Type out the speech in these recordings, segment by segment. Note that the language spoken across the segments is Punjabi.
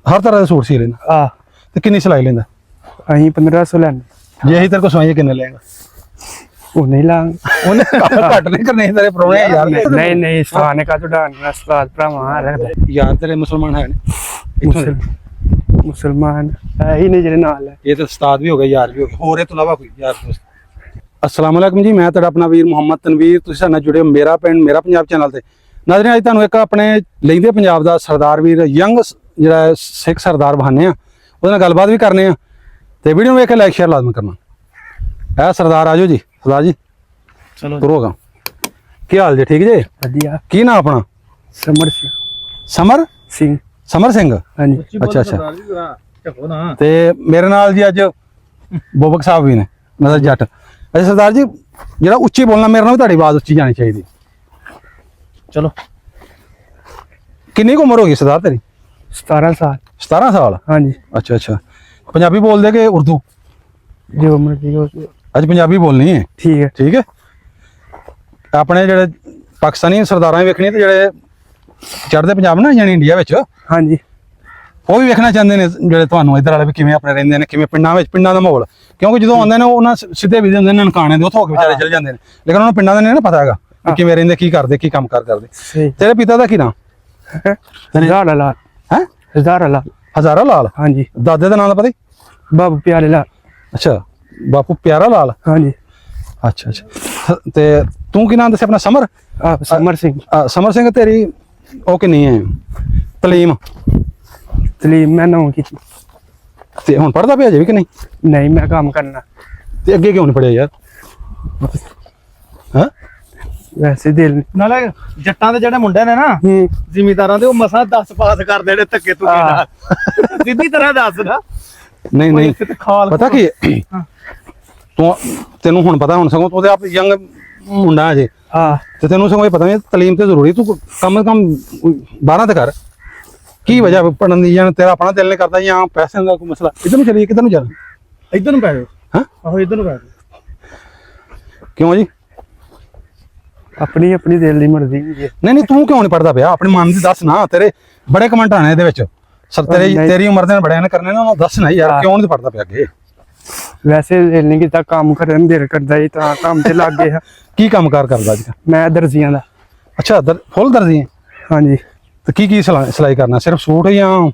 ਹਰ ਤਰ੍ਹਾਂ ਦੇ ਸੂਟ ਸੀ ਲੈਂਦਾ ਆ ਤੇ ਕਿੰਨੀ ਸਿਲਾਈ ਲੈਂਦਾ? ਅਸੀਂ 1500 ਲੈਣੇ। ਜੇ ਅਸੀਂ ਤੇਰੇ ਕੋਲ ਸਵਾਈਏ ਕਿੰਨੇ ਲੈਂਗਾ? ਉਹ ਨਹੀਂ ਲਾਂਗੇ। ਉਹਨੇ ਘੱਟ ਨਹੀਂ ਕਰਨੇ ਤੇਰੇ ਪ੍ਰਾਹੁਣੇ ਯਾਰ। ਨਹੀਂ ਨਹੀਂ ਸਤਾਨੇ ਕਾ ਤੁਹਾਡਾ ਉਸਤਾਦ ਭਰਾਵਾਂ ਰੱਖਦਾ ਯਾਰ ਤੇਰੇ ਮੁਸਲਮਾਨ ਹੈ ਨੇ? ਮੁਸਲਮਾਨ ਹੈ ਹੀ ਨਹੀਂ ਜਿਹੜੇ ਨਾਲ ਹੈ। ਇਹ ਤਾਂ ਉਸਤਾਦ ਵੀ ਹੋ ਗਏ, ਯਾਰ ਵੀ ਹੋ ਗਏ, ਹੋਰ ਇਹ ਤੋਂ ਇਲਾਵਾ ਕੋਈ ਯਾਰ ਦੋਸਤ? अस्सलाम वालेकुम जी, मैं ਤੁਹਾਡਾ ਆਪਣਾ ਵੀਰ ਮੁਹੰਮਦ ਤਨਵੀਰ। ਤੁਸੀਂ ਸਾਡੇ ਨਾਲ ਜੁੜੇ ਹੋ ਮੇਰਾ ਪਿੰਡ ਮੇਰਾ ਪੰਜਾਬ ਚੈਨਲ ਤੇ। ਨਾਜ਼ਰੀਨ, ਅੱਜ ਤੁਹਾਨੂੰ ਇੱਕ ਆਪਣੇ ਲੈਂਦੇ ਪੰਜਾਬ ਦਾ ਸਰਦਾਰ ਵੀਰ ਯੰਗ ਜਿਹੜਾ ਸਿੱਖ ਸਰਦਾਰ ਬਹਾਨੇ ਆ ਉਹਦੇ ਨਾਲ ਗੱਲਬਾਤ ਵੀ ਕਰਨੇ ਆ ਤੇ ਵੀਡੀਓ ਨੂੰ ਵੇਖ ਕੇ ਲਾਈਕ ਸ਼ੇਅਰ ਲਾਜ਼ਮ ਕਰਨਾ। ਇਹ ਸਰਦਾਰ ਆਜੋ ਜੀ। ਸਰਦਾਰ ਜੀ ਚਲੋ ਤੁਰੋਗਾ। ਕੀ ਹਾਲ ਜੀ? ਠੀਕ ਜੀ? ਵਧੀਆ। ਕੀ ਨਾਮ ਆਪਣਾ? Summer Singh. Summer Singh. Summer Singh, ਹਾਂਜੀ। ਅੱਛਾ ਅੱਛਾ। ਤੇ ਮੇਰੇ ਨਾਲ ਜੀ ਅੱਜ ਬੋਬਕ ਸਾਹਿਬ ਵੀ ਨੇ, ਨਜ਼ਰ ਜੱਟ। ਅੱਛਾ ਸਰਦਾਰ ਜੀ, ਜਿਹੜਾ ਉੱਚੀ ਬੋਲਣਾ, ਮੇਰੇ ਨਾਲ ਵੀ ਤੁਹਾਡੀ ਆਵਾਜ਼ ਉੱਚੀ ਜਾਣੀ ਚਾਹੀਦੀ। ਚਲੋ। ਕਿੰਨੀ ਕੁ ਉਮਰ ਹੋ ਗਈ ਸਰਦਾਰ ਤੇਰੀ? 17 ਸਾਲ। 17 ਸਾਲ? ਹਾਂਜੀ। ਅੱਛਾ ਅੱਛਾ। ਪੰਜਾਬੀ ਬੋਲਦੇ ਕਿ ਉਰਦੂ? ਜੋ ਮਰਜ਼ੀ ਹੋ। ਅੱਜ ਪੰਜਾਬੀ ਬੋਲਣੀ ਹੈ? ਠੀਕ ਹੈ। ਠੀਕ ਹੈ। ਆਪਣੇ ਜਿਹੜੇ ਪਾਕਿਸਤਾਨੀ ਸਰਦਾਰਾਂ ਵੀ ਵੇਖਣੀ ਤੇ ਜਿਹੜੇ ਚੜ੍ਹਦੇ ਪੰਜਾਬ ਨਾ, ਯਾਨੀ ਇੰਡੀਆ ਵਿੱਚ, ਹਾਂਜੀ, ਉਹ ਵੀ ਵੇਖਣਾ ਚਾਹੁੰਦੇ ਨੇ ਜਿਹੜੇ ਤੁਹਾਨੂੰ ਇੱਧਰ ਵਾਲੇ ਵੀ ਕਿਵੇਂ ਆਪਣੇ ਰਹਿੰਦੇ ਨੇ, ਕਿਵੇਂ ਪਿੰਡਾਂ ਵਿੱਚ, ਪਿੰਡਾਂ ਦਾ ਮਾਹੌਲ। ਕਿਉਂਕਿ ਜਦੋਂ ਆਉਂਦੇ ਨੇ ਉਹਨਾਂ ਸਿੱਧੇ ਵੀ ਹੁੰਦੇ ਨੇ ਨਨਕਾਣੇ ਦੇ, ਉੱਥੋਂ ਹੋ ਕੇ ਵਿਚਾਰੇ ਚਲੇ ਜਾਂਦੇ ਨੇ, ਲੇਕਿਨ ਉਹਨਾਂ ਨੂੰ ਪਿੰਡਾਂ ਦਾ ਨਹੀਂ ਨਾ ਪਤਾ ਹੈਗਾ ਕਿ ਕਿਵੇਂ ਰਹਿੰਦੇ, ਕੀ ਕਰਦੇ, ਕੀ ਕੰਮ ਕਾਰ ਕਰਦੇ। ਸਹੀ। ਤੇਰੇ ਪਿਤਾ ਦਾ ਕੀ ਨਾਮ? ਹਜ਼ਾਰਾ ਲਾਲ। ਹੈ? ਹਜ਼ਾਰਾ ਲਾਲ। ਹਜ਼ਾਰਾ ਲਾਲ? ਹਾਂਜੀ। ਦਾਦੇ ਦਾ ਨਾਮ ਦਾ ਪਤਾ? ਬਾਬੂ ਪਿਆਰੇ ਲਾਲ। ਅੱਛਾ, ਬਾਪੂ ਪਿਆਰਾ ਲਾਲ। ਹਾਂਜੀ। ਅੱਛਾ ਅੱਛਾ। ਤੇ ਤੂੰ ਕੀ ਨਾਮ ਦੱਸਿਆ ਆਪਣਾ? Summer? Summer Singh. Summer Singh. ਤੇਰੀ ਉਹ ਕਿੰਨੀ ਹੈ ਤਲੀਮ? ਤਲੀਮ ਮੈਂ 9 ਕੀਤੀ। ਤੇ ਹੁਣ ਪੜ੍ਹਦਾ ਪਿਆ ਜੇ ਵੀ ਕਿ ਨਹੀਂ? ਨਹੀਂ, ਮੈਂ ਕੰਮ ਕਰਨਾ। ਤੇ ਅੱਗੇ ਕਿਉਂ ਨਹੀਂ ਪੜਿਆ ਯਾਰ? ਹਾਂ, ਵੈਸੇ ਦਿਲ ਨਾਲੇ ਜੱਟਾਂ ਦੇ ਜਿਹੜੇ ਮੁੰਡੇ ਨੇ ਨਾ, ਜ਼ਿਮੀਦਾਰਾਂ ਦੇ, ਉਹ ਮਸਾਂ 10 ਪਾਸ ਕਰਦੇ ਨੇ ਧੱਕੇ ਧੁੱਕੇ ਨਾਲ। ਸਿੱਧੀ ਤਰ੍ਹਾਂ ਦੱਸ ਨਾ। ਨਹੀਂ ਨਹੀਂ, ਪਤਾ ਕੀ ਤੈਨੂੰ ਹੁਣ ਪਤਾ, ਹੁਣ ਸਗੋਂ ਤੂੰ ਤੇ ਆਪ ਯੰਗ ਮੁੰਡਾ ਅਜੇ, ਹਾਂ, ਤੇ ਤੈਨੂੰ ਸਗੋਂ ਇਹ ਪਤਾ ਨਹੀਂ ਤਲੀਮ ਤੇ ਜ਼ਰੂਰੀ। ਤੂੰ ਕਮ ਸੇ ਕਮ 12 ਤੇ ਕਰ। ਕੀ ਵਜ੍ਹਾ ਪੜਨ ਦੀ? ਜਾਂ ਤੇਰਾ ਆਪਣਾ ਦਿਲ ਨਹੀਂ ਕਰਦਾ, ਜਾਂ ਪੈਸੇ ਦਾ ਕੋਈ ਮਸਲਾ? ਇੱਧਰ ਨੂੰ ਚੱਲੀਏ, ਕਿੱਧਰ ਨੂੰ ਚੱਲ? ਇੱਧਰ ਨੂੰ ਪੈ ਜਾਓ। ਹਾਂ, ਆਹੋ ਇੱਧਰ ਨੂੰ ਪੈ ਜਾਓ। ਕਿਉਂ ਜੀ? ਆਪਣੀ ਆਪਣੀ ਦਿਲ ਦੀ ਮਰਜ਼ੀ ਹੁੰਦੀ ਹੈ। ਨਹੀਂ ਨਹੀਂ, ਤੂੰ ਕਿਉਂ ਨਹੀਂ ਪੜਦਾ ਪਿਆ? ਆਪਣੇ ਮਨ ਦੀ ਦੱਸ ਨਾ। ਤੇਰੇ ਬੜੇ ਕਮੈਂਟ ਆਣੇ ਇਹਦੇ ਵਿੱਚ, ਸਰ ਤੇਰੀ ਉਮਰ ਦੇ ਬੜਿਆਂ ਨੇ ਕਰਨੇ ਨੇ, ਉਹਨੂੰ ਦੱਸ ਨਾ ਯਾਰ, ਕਿਉਂ ਨਹੀਂ ਪੜਦਾ ਪਿਆ ਅੱਗੇ? ਵੈਸੇ ਦਿਲ ਨਹੀਂ ਕੀਤਾ, ਕੰਮ ਕਰਨ ਦਿਲ ਕਰਦਾ ਜੀ, ਤਾਂ ਕੰਮ ਤੇ ਲੱਗ ਗਏ। ਕੀ ਕੰਮ ਕਾਰ ਕਰਦਾ ਅੱਜ? ਮੈਂ ਦਰਜੀਆਂ ਦਾ। ਅੱਛਾ, ਫੁੱਲ ਦਰਜੀ ਹੈ? ਹਾਂਜੀ। ਤੇ ਕੀ ਸਿਲਾਈ ਕਰਨਾ? ਸਿਰਫ ਸੂਟ ਜਾਂ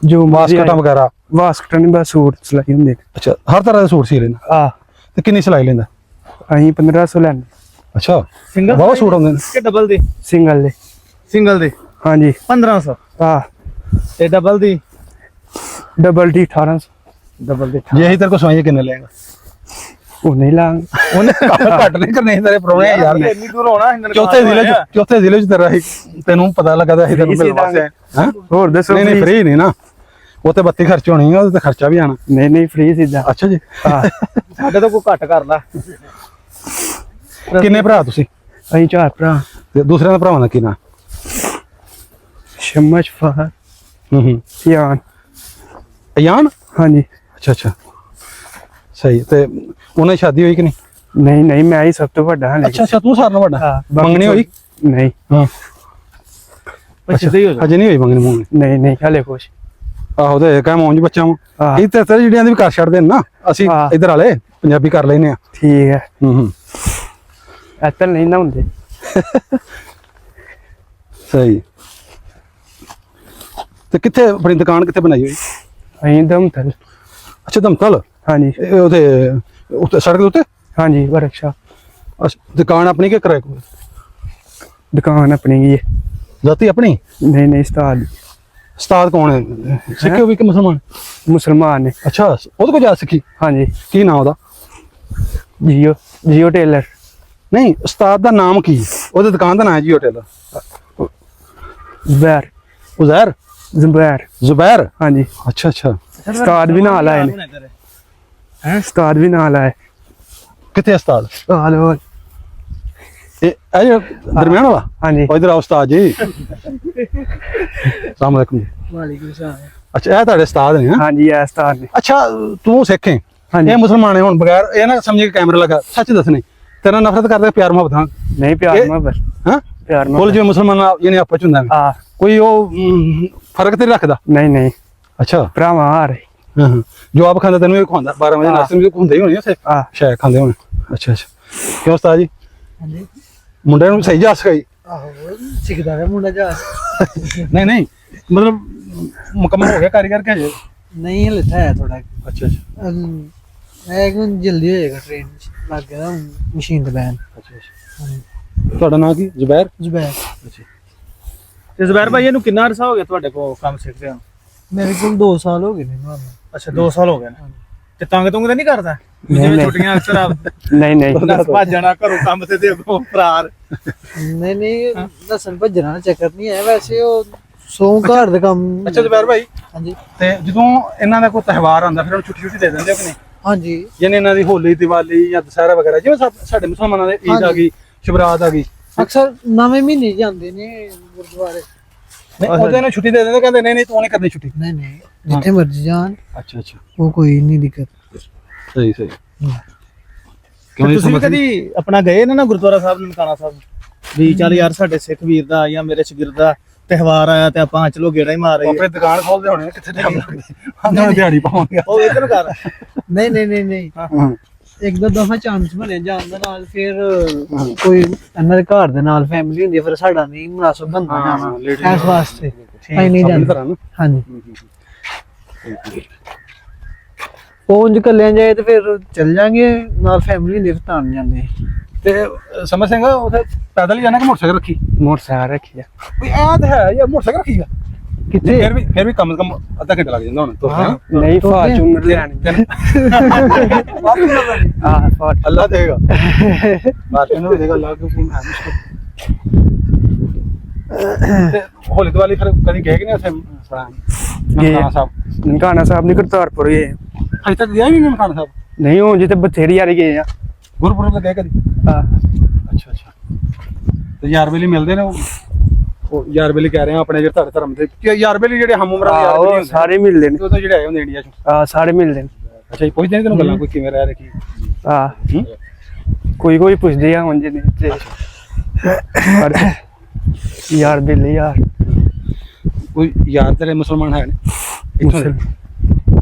ਜੋ ਵਾਸਕਟਾਂ ਵਗੈਰਾ? ਵਾਸਕਟਾਂ ਨਹੀਂ, ਬਸ ਸੂਟ ਸਿਲਾਈ ਹੁੰਦੇ। ਅੱਛਾ, ਹਰ ਤਰ੍ਹਾਂ ਦੇ ਸੂਟ ਸੀ ਲੈਂਦਾ? ਆ ਤੇ ਕਿੰਨੀ ਸਿਲਾਈ ਲੈਂਦਾ? ਅਸੀਂ 1500 ਲੈਣੇ। ਅੱਛਾ, ਸਿੰਗਲ ਬਹੁਤ ਸੂਟ ਆਉਂਦੇ ਨੇ ਕਿ ਡਬਲ ਦੇ? ਸਿੰਗਲ ਦੇ। ਸਿੰਗਲ ਦੇ ਹਾਂਜੀ 1500 ਆ, ਤੇ ਡਬਲ ਦੀ? ਡਬਲ ਦੀ 1800। ਡਬਲ ਦੇ ਜੇ ਅਸੀਂ ਤੇਰੇ ਕੋਲ ਸਵਾਈਏ ਕਿੰਨੇ ਲੈਂਗਾ? ਉਹ ਨਹੀਂ ਲਾਂਗੇ। ਉਹਨੇ ਘੱਟ ਨਹੀਂ ਕਰਨੇ ਤੇਰੇ ਪ੍ਰਾਹੁਣੇ ਯਾਰ ਨੇ। ਇੰਨੀ ਦੂਰ ਆਉਣਾ ਚੌਥੇ ਜ਼ਿਲ੍ਹੇ ਚ ਤੇਰਾ ਤੈਨੂੰ ਪਤਾ ਲੱਗਾ ਤਾਂ ਅਸੀਂ ਤੈਨੂੰ ਮਿਲਣ ਵਾਸਤੇ। ਹਾਂ, ਹੋਰ ਦੱਸੋ। ਨਹੀਂ ਨਹੀਂ, ਫ੍ਰੀ ਨਹੀਂ ਨਾ, ਉਹ ਤੇ ਬੱਤੀ ਖਰਚ ਹੋਣੀ ਆ, ਉਹਦੇ ਤੇ ਖਰਚਾ ਵੀ ਆਣਾ। ਨਹੀਂ ਨਹੀਂ, ਫ੍ਰੀ ਸਿੱਧਾ। ਅੱਛਾ ਜੀ। ਹਾਂ, ਸਾਡੇ ਤੋਂ ਕੋਈ ਘੱਟ ਕਰਦਾ। ਕਿੰਨੇ ਭਰਾ ਤੁਸੀਂ? ਅਸੀਂ 4 ਭਰਾ। ਤੇ ਦੂਸਰਿਆਂ ਦੇ ਭਰਾਵਾਂ ਦਾ ਕੀ ਨਾਂ? ਸ਼ਮਸ਼ ਫਹਰ ਯਾਨ। ਅਯਾਨ? ਹਾਂਜੀ। ਅੱਛਾ ਅੱਛਾ, ਸਹੀ। ਤੇ ਉਹਨਾਂ ਦੀ ਸ਼ਾਦੀ ਹੋਈ ਕਿ ਨਹੀਂ? ਨਹੀਂ ਨਹੀਂ, ਮੈਂ ਹੀ ਸਭ ਤੋਂ ਵੱਡਾ ਹਾਂ। ਅੱਛਾ ਅੱਛਾ, ਤੂੰ ਸਾਰਿਆਂ ਨਾਲੋਂ ਵੱਡਾ? ਮੰਗਣੀ ਹੋਈ? ਨਹੀਂ। ਹਾਂ, ਸਿੱਧੇ ਹੀ ਹੋ ਜਾ। ਅਜੇ ਨਹੀਂ ਹੋਈ ਮੰਗਣੀ ਮੂੰਗਣੀ? ਨਹੀਂ ਨਹੀਂ, ਹਲੇ ਕੁਛ। ਆਹੋ, ਤੇ ਕਹਿ ਮੌਂਜ ਬੱਚਾ ਵਾਂ। ਹਾਂ। ਇਹ ਤੇ ਤੇਰੇ ਜਿਹੜਿਆਂ ਦੇ ਵੀ ਕਰ ਛੱਡਦੇ ਨੇ ਨਾ, ਅਸੀਂ ਇੱਧਰ ਵਾਲੇ ਪੰਜਾਬੀ ਕਰ ਲੈਨੇ ਆ। ਠੀਕ ਹੈ। ਹੂੰ, ਐਤਲ ਨਹੀਂ ਨਾ ਹੁੰਦੇ। ਸਹੀ। ਤੇ ਕਿੱਥੇ ਆਪਣੀ ਦੁਕਾਨ ਕਿੱਥੇ ਬਣਾਈ ਹੋਈ? ਅਸੀਂ ਦਮਤਲ। ਅੱਛਾ, ਦਮਤਲ। ਹਾਂਜੀ। ਉਹਦੇ ਉੱਤੇ ਸੜਕ ਦੇ ਉੱਤੇ? ਹਾਂਜੀ, ਵਰਕਸ਼ਾਪ। ਦੁਕਾਨ ਆਪਣੀ ਕਿ ਕਿਰਾਏ ਕੋਲ? ਦੁਕਾਨ ਆਪਣੀ ਹੀ ਹੈ। ਜਾਤੀ ਆਪਣੀ? ਨਹੀਂ ਨਹੀਂ, ਉਸਤਾਦ। ਉਸਤਾਦ ਕੌਣ ਹੈ? ਸਿੱਖੇ ਵੀ ਕਿ ਮੁਸਲਮਾਨ? ਮੁਸਲਮਾਨ ਨੇ। ਅੱਛਾ, ਉਹਦੇ ਕੋਲ ਜਾ ਸਿੱਖੀ? ਹਾਂਜੀ। ਕੀ ਨਾਮ ਉਹਦਾ? JIO tailor. ਨਹੀਂ, ਉਸਤਾਦ ਦਾ ਨਾਮ ਕੀ? ਉਹਦੀ ਦੁਕਾਨ ਦਾ ਨਾਮ ਹੈ ਜੀਓ ਟੇਲਰ। ਜ਼ੁਬੈਰ। ਉਜ਼ੈਰ? ਜ਼ੁਬੈਰ। ਜ਼ੁਬੈਰ? ਹਾਂਜੀ। ਅੱਛਾ ਅੱਛਾ। ਉਸਤਾਦ ਵੀ ਨਾਲ ਆਏ ਨੇ। ਹੈ? ਉਸਤਾਦ ਵੀ ਨਾਲ ਆਏ। ਕਿੱਥੇ ਉਸਤਾਦ? ਹਾਲੋ। ਇਹ ਜਿਹੜਾ ਦਰਮਿਆਨ ਵਾਲਾ? ਹਾਂਜੀ। ਇਧਰ ਆਓ ਉਸਤਾਦ ਜੀ। ਸਲਾਮ ਅਲੈਕੁਮ ਜੀ। ਵਾਲੇਕੁਮ ਸਲਾਮ। ਅੱਛਾ, ਇਹ ਤੁਹਾਡੇ ਉਸਤਾਦ ਨੇ? ਹਾਂਜੀ, ਇਹ ਉਸਤਾਦ ਨੇ। ਅੱਛਾ, ਤੂੰ ਸਿੱਖ ਹੈ? ਹਾਂਜੀ। ਇਹ ਮੁਸਲਮਾਨ ਹੈ? ਹੁਣ ਬਗੈਰ ਇਹ ਨਾ ਸਮਝੇ ਕਿ ਕੈਮਰਾ ਲਗਾ, ਸੱਚ ਦੱਸਣੀ, ਤੇਰਾ ਨਫ਼ਰਤ ਕਰਦੇ ਪਿਆਰ ਮੁਹੱਬਤ? ਨਹੀਂ, ਪਿਆਰ ਮੁਹੱਬਤ। ਹਾਂ, ਪਿਆਰ ਬੋਲ ਮੁਹੱਬਤ। ਜਿਵੇਂ ਮੁਸਲਮਾਨ ਯਾਨੀ ਆਪਸ ਚ ਹੁੰਦਾ ਆ ਕੋਈ ਉਹ ਫਰਕ ਤੇ ਨੀ ਰੱਖਦਾ? ਨਹੀਂ ਅੱਛਾ ਭਰਾਵਾਂ ਆ ਰਹੇ। ਹਾਂ ਹਾਂ ਜਵਾਬ ਖਾਂਦਾ ਤੈਨੂੰ ਵੀ ਖਵਾਉਂਦਾ 12 ਵਜੇ ਨਾਸ਼ਤੇ ਨੂੰ ਵੀ ਹੁੰਦੇ ਹੀ ਹੋਣੇ ਉੱਥੇ ਆ ਸ਼ਾਇਦ ਖਾਂਦੇ ਹੋਣ। ਅੱਛਾ ਅੱਛਾ ਕਿਉਂ ਉਸਤਾਦ ਜੀ ਹਾਂਜੀ ਮੁੰਡੇ ਨੂੰ ਸਹੀ ਜਾ ਸਿਖਾਈ? ਆਹੋ ਸਿੱਖਦਾ ਹੈ ਮੁੰਡਾ ਜਾ ਨਹੀਂ ਮਤਲਬ ਮੁਕੰਮਲ ਹੋ ਗਿਆ ਕਾਰੀਗਰ ਕਿ ਹਜੇ? ਨਹੀਂ ਹਲੇ ਤਾਂ ਹੈ ਥੋੜਾ ਅੱਛਾ ਅੱਛਾ ਮੈਂ ਕਿ ਜਲਦੀ ਹੋ ਜਾਏਗਾ ਟ੍ਰੇਨ ਲੱਗ ਗਿਆ ਮਸ਼ੀਨ ਤੇ ਬੈਨ। ਅੱਛਾ ਅੱਛਾ ਤੁਹਾਡਾ ਨਾਮ ਕੀ? ਜ਼ੁਬੈਰ? ਜ਼ੁਬੈਰ। ਅੱਛਾ ਤੇ ਜ਼ੁਬੈਰ ਭਾਈ ਇਹਨੂੰ ਕਿੰਨਾ ਅਰਸਾ ਹੋ ਗਿਆ ਤੁਹਾਡੇ ਕੋਲ ਕੰਮ ਸਿੱਖਦੇ ਹੋ? ਮੇਰੇ ਕੋਲ 2 ਸਾਲ ਹੋ ਗਏ ਨੇ ਤੁਹਾਨੂੰ। ਅੱਛਾ 2 ਸਾਲ ਹੋ ਗਏ ਨੇ ਤੇ ਤੰਗ ਤੁੰਗ ਤਾਂ ਨਹੀਂ ਕਰਦਾ? ਜਿਵੇਂ ਛੁੱਟੀਆਂ ਅਕਸਰ ਆ ਨਹੀਂ ਦੱਸ ਭੱਜ ਜਾਣਾ ਘਰੋਂ ਕੰਮ ਤੇ ਅੱਗੋਂ ਫਰਾਰ। ਨਹੀਂ ਦੱਸਣ ਭੱਜਣਾ ਚੱਕਰ ਨਹੀਂ ਹੈ ਵੈਸੇ ਉਹ ਸੌ ਘਰ ਦੇ ਕੰਮ। ਅੱਛਾ ਜ਼ੁਬੈਰ ਭਾਈ ਹਾਂਜੀ ਤੇ ਜਦੋਂ ਇਹਨਾਂ ਦਾ ਕੋਈ ਤਿਉਹਾਰ ਆਉਂਦਾ ਫਿਰ ਉਹਨੂੰ ਛੁੱਟੀ ਦੇ ਦਿੰਦੇ ਹੋ ਕਿ ਨਹੀਂ? ਹਾਂਜੀ ਜਿਵੇਂ ਇਹਨਾਂ ਦੀ ਹੋਲੀ ਦੀਵਾਲੀ ਜਾਂ ਦੁਸਹਿਰਾ ਵਗੈਰਾ ਜਿਵੇਂ ਸਾਡੇ ਮੁਸਲਮਾਨਾਂ ਦੇ ਈਦ ਆ ਗਈ ਸ਼ਬਰਾਤ ਆ ਗਈ ਅਕਸਰ ਨਵੇਂ ਮਹੀਨੇ ਜਾਂਦੇ ਨੇ ਗੁਰਦੁਆਰੇ। ਨਹੀਂ ਉਹਦੇ ਨੂੰ ਛੁੱਟੀ ਦੇ ਦਿੰਦੇ ਕਹਿੰਦੇ ਨਹੀਂ ਤੂੰ ਨਹੀਂ ਕਰਨੀ ਛੁੱਟੀ। ਨਹੀਂ ਜਿੱਥੇ ਮਰਜ਼ੀ ਜਾਣ ਅੱਛਾ ਅੱਛਾ ਉਹ ਕੋਈ ਨਹੀਂ ਦਿੱਕਤ। ਸਹੀ ਸਹੀ ਤੁਸੀਂ ਵੀ ਕਦੀ ਆਪਣਾ ਗਏ ਨਾ ਗੁਰਦੁਆਰਾ ਸਾਹਿਬ ਨਨਕਾਣਾ ਸਾਹਿਬ ਵੀ ਚੱਲ ਯਾਰ ਸਾਡੇ ਸਿੱਖ ਵੀਰ ਦਾ ਜਾਂ ਮੇਰੇ ਸ਼ਗਿਰਦ ਦਾ ਤਿਉਹਾਰ ਆਇਆ ਤੇ ਆਪਾਂ ਚਲੋ ਗੇੜਾ ਹੀ ਮਾਰ ਰਹੀ ਆਪਣੀ ਦੁਕਾਨ ਖੋਲਦੇ ਹੋਣੇ ਕਿੱਥੇ ਟਾਈਮ ਲੱਗਦੇ ਉਹਨਾਂ ਦਿਹਾੜੀ ਪਾਉਂਗੇ ਉਹ ਇਧਰ ਕਰ। ਨਹੀਂ ਇੱਕ ਦੋ ਦਫਾ ਚਾਂਸ ਬਣਿਆ ਜਾਣ ਦਾ ਨਾਲ ਫਿਰ ਕੋਈ ਇਹਨਾਂ ਦੇ ਘਰ ਦੇ ਨਾਲ ਫੈਮਿਲੀ ਹੁੰਦੀ ਹੈ ਫਿਰ ਸਾਡਾ ਨਹੀਂ ਮੁਨਾਸਬ ਬਣਦਾ ਜਾਣਾ ਇਸ ਵਾਸਤੇ ਅਸੀਂ ਨਹੀਂ ਜਾਂਦੇ। ਹਾਂਜੀ ਪਹੁੰਚ ਕੱਲਿਆਂ ਜਾਏ ਤੇ ਫਿਰ ਚੱਲ ਜਾਾਂਗੇ ਨਾਲ ਫੈਮਿਲੀ ਹੁੰਦੀ ਫਿਰ ਤਾਂ ਜਾਂਦੇ। ਤੇ ਸਮਝ ਸਿੰਘ ਉਥੇ ਪੈਦਲ ਹੀ ਜਾਣਾ ਕਿ ਮੋਟਰਸਾਈਕਲ ਰੱਖੀ? ਮੋਟਰਸਾਈਕਲ ਰੱਖਿਆ ਵੀ ਆਹ ਤਾਂ ਹੈ ਯਾਰ ਮੋਟਰਸਾਈਕਲ ਰੱਖੀਗਾ ਕਿੱਥੇ? ਫਿਰ ਵੀ ਕਮ ਸੇ ਕਮ ਅੱਧਾ ਘੰਟਾ ਲੱਗ ਜਾਂਦਾ ਹੁਣ ਤੁਰਦੇ ਨਹੀਂ ਫਾਰਚੂਨਰ ਲਿਆਣੀ ਆ ਫਾਰਚੂਨਰ ਅੱਲਾ ਦੇਗਾ ਫਾਰਚੂਨਰ ਦੇਗਾ ਅੱਲਾ ਕਿਉਂ ਹੈ ਮੁਸ਼ਕਿਲ। ਤੇ ਹੋਲੀ ਦੀਵਾਲੀ ਫਿਰ ਕਦੀ ਗਏ ਕਿ ਨਹੀਂ ਉੱਥੇ ਨਨਕਾਣਾ ਸਾਹਿਬ? ਨਨਕਾਣਾ ਸਾਹਿਬ ਨਹੀਂ ਕਰਤਾਰਪੁਰ ਗਏ। ਅਜੇ ਤੱਕ ਗਿਆ ਹੀ ਨਹੀਂ ਨਨਕਾਣਾ ਸਾਹਿਬ? ਨਹੀਂ ਹੁਣ ਜਿੱਥੇ ਬਥੇਰੀ ਯਾਰੀ ਗਏ ਆ। ਗੁਰਪੁਰਬ ਤੇ ਗਏ ਕਦੀ? ਹਾਂ ਅੱਛਾ ਅੱਛਾ ਤੇ ਯਾਰ ਬੇਲੀ ਮਿਲਦੇ ਨੇ ਉਹ ਯਾਰ ਬੇਲੀ ਕਹਿ ਰਹੇ ਆ ਆਪਣੇ ਜਿਹੜੇ ਤੁਹਾਡੇ ਧਰਮ ਦੇ ਯਾਰ ਬੇਲੀ ਜਿਹੜੇ ਹਮ ਉਮਰਾਂ ਦੇ ਯਾਰ ਬੇਲੀ ਹੁੰਦੇ ਸਾਰੇ ਮਿਲਦੇ ਨੇ ਉਹ ਤਾਂ ਜਿਹੜੇ ਆਏ ਹੁੰਦੇ ਇੰਡੀਆ ਚੋਂ। ਆ ਸਾਰੇ ਮਿਲਦੇ ਨੇ। ਅੱਛਾ ਜੀ ਪੁੱਛਦੇ ਨੇ ਤੈਨੂੰ ਗੱਲਾਂ ਕੋਈ ਕਿਵੇਂ ਰਹਿ ਰਿਹਾ ਕੀ? ਆ ਕੋਈ ਪੁੱਛਦੇ ਆ ਹੁਣ ਜਿਹਨੇ ਤੇ ਯਾਰ ਬੇਲੀ ਯਾਰ ਕੋਈ ਯਾਰ ਤੇਰੇ ਮੁਸਲਮਾਨ ਹੈ ਨੇ?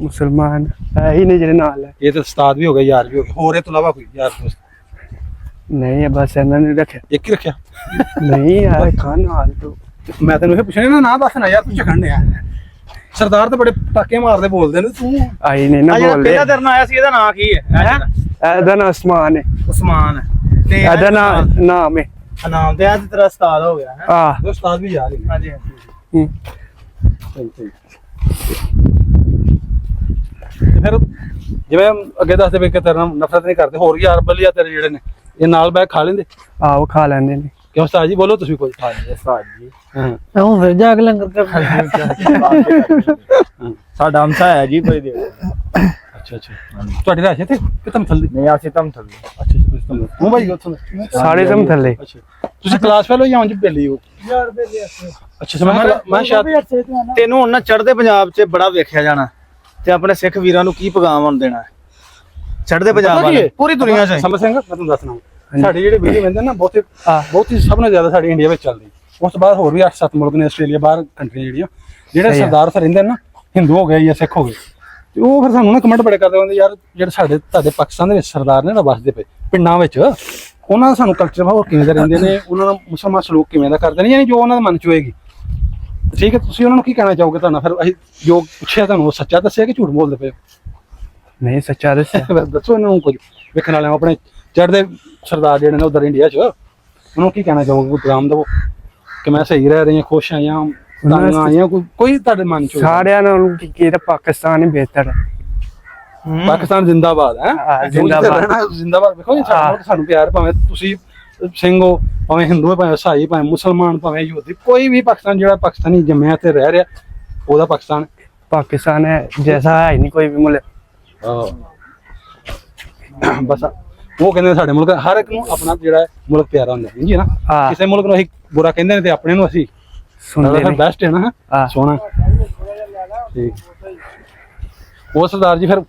ਮੁਸਲਮਾਨ ਹੈ ਹੀ ਨੇ ਜਿਹੜੇ ਨਾਲ ਹੈ। ਇਹ ਤਾਂ ਉਸਤਾਦ ਵੀ ਹੋ ਗਏ ਯਾਰ ਵੀ ਹੋ ਗਏ ਹੋਰ ਇਹ ਤੋਂ ਇਲਾਵਾ ਕੋਈ ਯਾਰ ਦੋਸਤ? ਨਹੀਂ ਬਸ ਇਹਨਾਂ ਨੇ ਰੱਖਿਆ। ਇੱਕ ਹੀ ਰੱਖਿਆ? ਨਹੀਂ ਯਾਰ ਖਾਨ ਹਾਲ ਤੋਂ ਮੈਂ ਤੈਨੂੰ ਇਹ ਪੁੱਛਣਾ ਨਾ ਦੱਸਣਾ ਯਾਰ ਤੂੰ ਝਖਣ ਡਿਆ ਸਰਦਾਰ ਤਾਂ ਬੜੇ ਪਟਾਕੇ ਮਾਰਦੇ ਬੋਲਦੇ ਨੇ ਤੂੰ ਆਈ ਨੇ ਨਾ ਬੋਲਦੇ। ਪਹਿਲਾ ਤੇਰੇ ਨਾਲ ਆਇਆ ਸੀ ਇਹਦਾ ਨਾਂ ਕੀ ਹੈ? ਇਹਦਾ ਨਾਮ ਉਸਮਾਨ ਹੈ। ਉਸਮਾਨ ਤੇ ਇਹਦਾ ਨਾਮ ਹੈ ਨਾਮ ਤੇ ਅੱਜ ਤੇਰਾ ਉਸਤਾਦ ਹੋ ਗਿਆ ਹੈ। ਆ ਉਸਤਾਦ ਵੀ ਯਾਰ ਹੀ ਨੇ। ਹਾਂਜੀ ਹਾਂਜੀ ਸਹੀ ਸਹੀ ਤੇ ਫਿਰ ਜਿਵੇਂ ਅੱਗੇ ਦੱਸਦੇ ਵੀ ਕਿ ਤੇਰੇ ਨਾਲ ਨਫ਼ਰਤ ਨਹੀਂ ਕਰਦੇ ਹੋਰ ਯਾਰ ਬਲੀਆ ਤੇਰੇ ਜਿਹੜੇ ਨੇ ਇਹ ਨਾਲ ਬੈਠ ਖਾ ਲੈਂਦੇ? ਆਓ ਖਾ ਲੈਂਦੇ ਨੇ। ਕਿਉਂ ਉਸਤਾਦ ਜੀ ਬੋਲੋ ਤੁਸੀਂ ਕੋਈ? ਹਾਂਜੀ ਉਸਤਾਦ ਜੀ ਹਾਂ ਹੁਣ ਫਿਰ ਜਾ ਕੇ ਲੰਗਰ ਕਰ ਸਾਡਾ ਹਮਸਾ ਹੈ ਜੀ ਕੋਈ ਦੇ। ਅੱਛਾ ਅੱਛਾ ਤੁਹਾਡੀ ਰਾਸ਼ ਇੱਥੇ ਕਿ ਤਮਥਲ ਦੀ? ਨਹੀਂ ਅਸੀਂ ਤਾਂ ਥੱਲੇ। ਅੱਛਾ ਅੱਛਾ ਤੁਸੀਂ ਤੂੰ ਭਾਈ ਉੱਥੋਂ ਦਾ? ਸਾਰੇ ਤੁਮ ਥੱਲੇ। ਅੱਛਾ ਤੁਸੀਂ ਕਲਾਸ ਫੈਲੋ ਜਾਂ ਉਂਝ ਬੇਲੀ ਹੋ? ਯਾਰ ਬੇਲੇ ਅੱਛਾ ਮੈਂ ਸ਼ਾਇਦ ਤੈਨੂੰ ਹੁਣ ਨਾ ਚੜ੍ਹਦੇ ਪੰਜਾਬ 'ਚ ਬੜਾ ਵੇਖਿਆ ਜਾਣਾ ਤੇ ਆਪਣੇ ਸਿੱਖ ਵੀਰਾਂ ਨੂੰ ਕੀ ਪੈਗਾਮ ਹੁਣ ਦੇਣਾ? ਚੜ੍ਹਦੇ ਪੰਜਾਬ ਵਾਲੇ ਪੂਰੀ ਦੁਨੀਆ 'ਚ ਸਮਝ ਸਿੰਘ ਮੈਂ ਤੁਹਾਨੂੰ ਦੱਸਣਾ ਸਾਡੇ ਜਿਹੜੇ ਵੀਡੀਓ ਬੰਦੇ ਨਾ ਬਹੁਤੀ ਸਭ ਨਾਲੋਂ ਜ਼ਿਆਦਾ ਸਾਡੀ ਇੰਡੀਆ ਵਿੱਚ ਚੱਲਦੀ। ਉਸ ਤੋਂ ਬਾਅਦ ਹੋਰ ਵੀ 8-7 ਮੁਲਕ ਨੇ ਆਸਟ੍ਰੇਲੀਆ ਬਾਹਰ ਕੰਟਰੀ ਜਿਹੜੀਆਂ ਜਿਹੜੇ ਸਰਦਾਰ ਉੱਥੇ ਰਹਿੰਦੇ ਨੇ ਨਾ ਹਿੰਦੂ ਹੋ ਗਏ ਜਾਂ ਸਿੱਖ ਹੋ ਗਏ ਤੇ ਉਹ ਫਿਰ ਸਾਨੂੰ ਨਾ ਕਮੈਂਟ ਬੜੇ ਕਰਦੇ ਹੁੰਦੇ ਯਾਰ ਜਿਹੜੇ ਸਾਡੇ ਤੁਹਾਡੇ ਪਾਕਿਸਤਾਨ ਦੇ ਵਿੱਚ ਸਰਦਾਰ ਨੇ ਨਾ ਵੱਸਦੇ ਪਏ ਪਿੰਡਾਂ ਵਿੱਚ ਉਹਨਾਂ ਦਾ ਸਾਨੂੰ ਕਲਚਰ ਹੋਰ ਕਿਵੇਂ ਦਾ ਰਹਿੰਦੇ ਨੇ ਉਹਨਾਂ ਦਾ ਮੁਸਲਮਾਨ ਸਲੂਕ ਕਿਵੇਂ ਦਾ ਕਰਦੇ ਨੇ ਯਾਨੀ ਜੋ ਉਹਨਾਂ ਦੇ ਮਨ 'ਚ ਹੋਏਗੀ। ਠੀਕ ਹੈ ਤੁਸੀਂ ਉਹਨਾਂ ਨੂੰ ਕੀ ਕਹਿਣਾ ਚਾਹੋਗੇ? ਤੁਹਾਨੂੰ ਫਿਰ ਅਸੀਂ ਜੋ ਪੁੱਛਿਆ ਤੁਹਾਨੂੰ ਉਹ ਸੱਚਾ ਦੱਸਿਆ ਕਿ ਝੂਠ ਬੋਲਦੇ ਪਏ? ਨਹੀਂ ਸੱਚਾ ਦੱਸਿਆ। ਦੱਸੋ ਇਹਨਾਂ ਨੂੰ ਕੁਝ ਵੇਖਣ ਵਾਲਿਆਂ ਆਪਣੇ ਚੜ੍ਹਦੇ ਸਰਦਾਰ ਜਿਹੜੇ ਨੇ ਉਧਰ ਇੰਡੀਆ 'ਚ ਉਹਨੂੰ ਕੀ ਕਹਿਣਾ ਚਾਹੋਗੇ? ਕੋਈ ਪੈਗਾਮ ਦੇਵੋ ਕਿ ਮੈਂ ਸਹੀ ਰਹਿ ਰਹੀ ਹਾਂ ਖੁਸ਼ ਹਾਂ ਜਾਂ ਤੰਗ ਆ ਜਾਂ ਕੋਈ ਤੁਹਾਡੇ ਮਨ 'ਚ ਸਾਰਿਆਂ ਨਾਲੋਂ ਕੀ ਪਾਕਿਸਤਾਨ ਹੀ ਬਿਹਤਰ ਹੈ। ਪਾਕਿਸਤਾਨ ਜ਼ਿੰਦਾਬਾਦ ਹੈ ਜ਼ਿੰਦਾਬਾਦ ਵੇਖੋ ਜੀ ਸਾਨੂੰ ਪਿਆਰ ਭਾਵੇਂ ਤੁਸੀਂ ਸਿੰਘ ਹੋ ਭਾਵੇਂ ਹਿੰਦੂ ਭਾਵੇਂ ਈਸਾਈ ਭਾਵੇਂ ਮੁਸਲਮਾਨ ਭਾਵੇਂ ਯਹੂਦੀ ਕੋਈ ਵੀ ਪਾਕਿਸਤਾਨ ਜਿਹੜਾ ਪਾਕਿਸਤਾਨੀ ਜੰਮਿਆ ਤੇ ਰਹਿ ਰਿਹਾ ਉਹਦਾ ਪਾਕਿਸਤਾਨ ਹੈ ਜੈਸਾ ਹੈ ਨਹੀਂ ਕੋਈ ਵੀ ਮੁਲਕ। ਬਸ ਉਹ ਕਹਿੰਦੇ ਸਾਡੇ ਮੁਲਕ ਹਰ ਇੱਕ ਨੂੰ ਆਪਣਾ ਜਿਹੜਾ ਮੁਲਕ ਪਿਆਰਾ ਹੁੰਦਾ ਜੀ ਨਾ ਕਿਸੇ ਮੁਲਕ ਨੂੰ ਅਸੀਂ ਬੁਰਾ ਕਹਿੰਦੇ ਨੇ ਤੇ ਆਪਣੇ ਨੂੰ ਅਸੀਂ ਸੁਣਦੇ ਨੇ ਬੈਸਟ ਹੈ ਨਾ ਸੋਹਣਾ ਠੀਕ। ਉਹ ਸਰਦਾਰ ਜੀ ਫਿਰ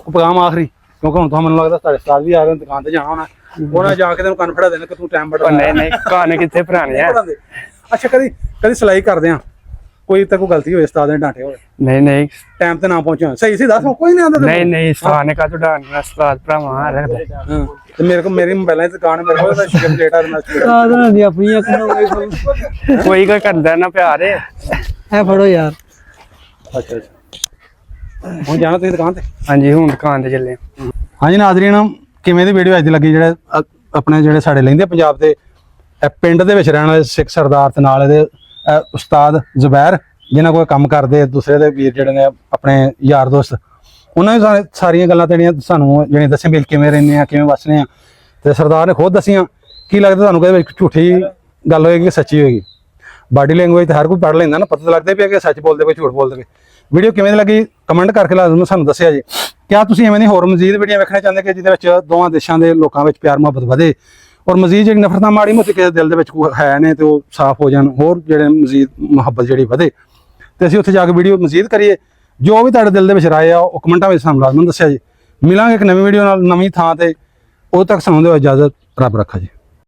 ਪੈਗਾਮ ਆਖਰੀ ਕਿਉਂਕਿ ਹੁਣ ਤਾਂ ਮੈਨੂੰ ਲੱਗਦਾ ਤੁਹਾਡੇ ਉਸਤਾਦ ਵੀ ਆ ਗਏ ਦੁਕਾਨ ਤੇ ਜਾਣਾ ਹੋਣਾ ਉਹਨਾਂ ਜਾ ਕੇ ਤੈਨੂੰ ਕੰਨ ਫੜਾ ਦੇਣਾ ਕਿ ਤੂੰ ਟਾਈਮ ਬੜਾ ਨਹੀਂ ਕਾਨ ਕਿੱਥੇ ਭਰਾਣੇ ਆ। ਅੱਛਾ ਕਦੀ ਸਿਲਾਈ ਕਰਦੇ ਆ ਕੋਈ ਤੇ ਕੋਈ ਗਲਤੀ ਹੋਏ ਉਸਤਾਦ ਨੇ ਡਾਂਟੇ ਹੋਵੇ ਨਹੀਂ ਨਹੀਂ ਟਾਈਮ ਤੇ ਨਾ ਪਹੁੰਚਿਆ ਸਹੀ ਸੀ ਦੱਸ ਕੋਈ ਨਹੀਂ ਆਉਂਦਾ ਨਹੀਂ ਨਹੀਂ ਸਥਾਨ ਕਾ ਡਾਂਟਣਾ ਉਸਤਾਦ ਭਰਾਵਾਂ ਰੱਖਦਾ ਹਾਂ ਤੇ ਮੇਰੇ ਕੋਲ ਮੇਰੀ ਪਹਿਲਾਂ ਹੀ ਦੁਕਾਨ ਮੇਰੇ ਕੋਲ ਤਾਂ ਸ਼ਿਕਮ ਪਲੇਟ ਆ ਮੈਂ ਸਾਧਨਾਂ ਦੀ ਆਪਣੀਆਂ ਕਰਾਉਂਦੇ ਕੋਈ ਕਰਦਾ ਨਾ ਪਿਆਰ ਹੈ ਐ ਫੜੋ ਯਾਰ ਅੱਛਾ ਹੁਣ ਜਾਣਾ ਤੁਸੀਂ ਦੁਕਾਨ ਤੇ ਹਾਂਜੀ ਹੁਣ ਦੁਕਾਨ ਤੇ ਚੱਲੇ ਹਾਂਜੀ ਨਾਜ਼ਰੀਨ ਕਿਵੇਂ ਦੀ ਵੀਡੀਓ ਅੱਜ ਦੀ ਲੱਗੀ ਜਿਹੜੇ ਆਪਣੇ ਜਿਹੜੇ ਸਾਡੇ ਲੈਂਦੇ ਪੰਜਾਬ ਦੇ ਪਿੰਡ ਦੇ ਵਿੱਚ ਰਹਿਣ ਵਾਲੇ ਸਿੱਖ ਸਰਦਾਰ ਤੇ ਨਾਲ ਇਹਦੇ ਉਸਤਾਦ ਜ਼ੁਬੈਰ ਜਿਨ੍ਹਾਂ ਕੋਲ ਕੰਮ ਕਰਦੇ ਦੂਸਰੇ ਦੇ ਵੀਰ ਜਿਹੜੇ ਨੇ ਆਪਣੇ ਯਾਰ ਦੋਸਤ ਉਹਨਾਂ ਨੇ ਸਾਰੀਆਂ ਗੱਲਾਂ ਜਿਹੜੀਆਂ ਸਾਨੂੰ ਜਿਹੜੀਆਂ ਦੱਸੀਆਂ ਵੀ ਕਿਵੇਂ ਰਹਿੰਦੇ ਆ ਕਿਵੇਂ ਵਸਦੇ ਆ ਤੇ ਸਰਦਾਰ ਨੇ ਖੁਦ ਦੱਸੀਆਂ ਕੀ ਲੱਗਦਾ ਤੁਹਾਨੂੰ ਕਿ ਵਿੱਚ ਝੂਠੀ ਗੱਲ ਹੋਏਗੀ ਕਿ ਸੱਚੀ ਹੋਏਗੀ ਬਾਡੀ ਲੈਂਗੁਏਜ ਤਾਂ ਹਰ ਕੋਈ ਪੜ੍ਹ ਲੈਂਦਾ ਨਾ ਪਤਾ ਤਾਂ ਲੱਗਦਾ ਵੀ ਕਿ ਸੱਚ ਬੋਲਦੇ ਕੋਈ ਝੂਠ ਬੋਲਦੇ ਵੀਡੀਓ ਕਿਵੇਂ ਦੀ ਲੱਗੀ ਕਮੈਂਟ ਕਰਕੇ ਲਾਜ਼ਮ ਸਾਨੂੰ ਦੱਸਿਆ ਜੀ ਕਿਆ ਤੁਸੀਂ ਐਵੇਂ ਦੀ ਹੋਰ ਮਜ਼ੀਦ ਵੀਡੀਓ ਵੇਖਣਾ ਚਾਹੁੰਦੇ ਕਿ ਜਿਹਦੇ ਵਿੱਚ ਦੋਵਾਂ ਦੇਸ਼ਾਂ ਦੇ ਲੋਕਾਂ ਵਿੱਚ ਪਿਆਰ ਮੁਹੱਬਤ ਵਧੇ ਔਰ ਮਜ਼ੀਦ ਜਿਹੜੀ ਨਫ਼ਰਤਾਂ ਮਾੜੀ ਮੋਟੀ ਕਿਸੇ ਦਿਲ ਦੇ ਵਿੱਚ ਹੈ ਨੇ ਤੇ ਉਹ ਸਾਫ਼ ਹੋ ਜਾਣ ਹੋਰ ਜਿਹੜੇ ਮਜ਼ੀਦ ਮੁਹੱਬਤ ਜਿਹੜੀ ਵਧੇ ਤੇ ਅਸੀਂ ਉੱਥੇ ਜਾ ਕੇ ਵੀਡੀਓ ਮਜ਼ੀਦ ਕਰੀਏ ਜੋ ਵੀ ਤੁਹਾਡੇ ਦਿਲ ਦੇ ਵਿੱਚ ਰਾਏ ਆ ਉਹ ਕਮੈਂਟਾਂ ਵਿੱਚ ਸਾਨੂੰ ਲਾਜ਼ਮ ਦੱਸਿਆ ਜੀ ਮਿਲਾਂਗੇ ਇੱਕ ਨਵੀਂ ਵੀਡੀਓ ਨਾਲ ਨਵੀਂ ਥਾਂ ਤੇ ਉਦੋਂ ਤੱਕ ਸਾਨੂੰ ਦਿਓ ਇਜਾਜ਼ਤ ਰੱਬ ਰੱਖਾ ਜੀ।